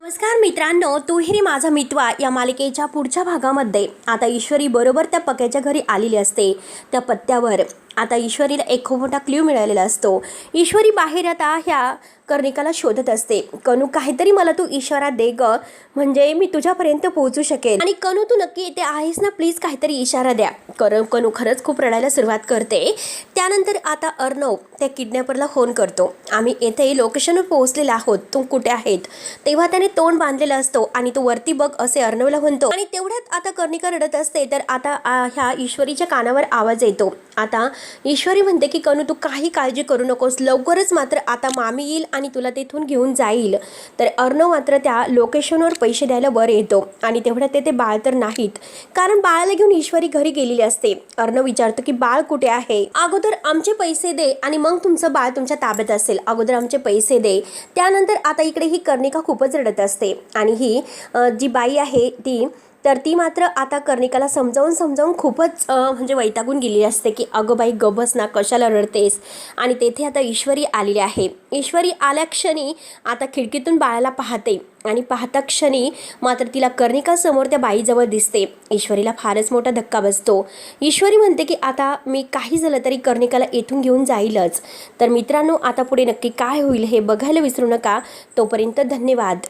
नमस्कार मित्रांनो, तू माझा मितवा या मालिकेच्या पुढच्या भागामध्ये आता ईश्वरी बरोबर त्या पक्याच्या घरी आलेली असते. त्या पत्त्यावर आता ईश्वरीला एक खूप मोठा क्ल्यू मिळालेला असतो. ईश्वरी बाहेर आता ह्या कर्णिकाला शोधत असते. कनू, काहीतरी मला तू इशारा दे ग, म्हणजे मी तुझ्यापर्यंत पोहोचू शकेन. आणि कनू, तू नक्की येते आहेस ना? प्लीज काहीतरी इशारा द्या. कनू खरंच खूप रडायला सुरुवात करते. त्यानंतर आता अर्णव त्या किडनॅपरला फोन करतो. आम्ही येथे लोकेशनवर पोहोचलेला आहोत, तू कुठे आहेत? तेव्हा त्याने तोंड बांधलेला असतो आणि तू वरती बघ असे अर्णवला म्हणतो. आणि तेवढ्यात आता कर्णिका रडत असते. तर आता ह्या ईश्वरीच्या कानावर आवाज येतो. आता ईश्वरी म्हणते की कनू, तू काही काळजी करू नकोस, लवकरच मात्र आता मामी येईल आणि तुला तिथून घेऊन जाईल. तर अर्णव मात्र त्या लोकेशनवर पैसे द्यायला वर येतो. आणि तेवढ्यात ते बाळ तर नाहीत, कारण बाळाला घेऊन ईश्वरी घरी गेलेली असते. अर्णव विचारतो की बाळ कुठे आहे? अगोदर आमचे पैसे दे आणि मग तुमचं बाळ तुमच्या ताब्यात असेल. अगोदर आमचे पैसे दे. त्यानंतर आता इकडे ही कर्णिका खूपच रडत असते. आणि ही जी बाई आहे ती मात्र आता कर्णिकाला समजावून खूपच म्हणजे वैतागून गेली असते की अगं बाई गबस ना, कशाला रडतेस? आणि तेथे आता ईश्वरी आलेली आहे. ईश्वरी आल्या क्षणी आता खिडकीतून बाळाला पाहते आणि पाहता क्षणी मात्र तिला कर्णिका समोर त्या बाईजवळ दिसते. ईश्वरीला फारच मोठा धक्का बसतो. ईश्वरी म्हणते की आता मी काही झालं तरी कर्णिकाला येथून घेऊन जाईलच. तर मित्रांनो, आता पुढे नक्की काय होईल हे बघायला विसरू नका. तोपर्यंत धन्यवाद.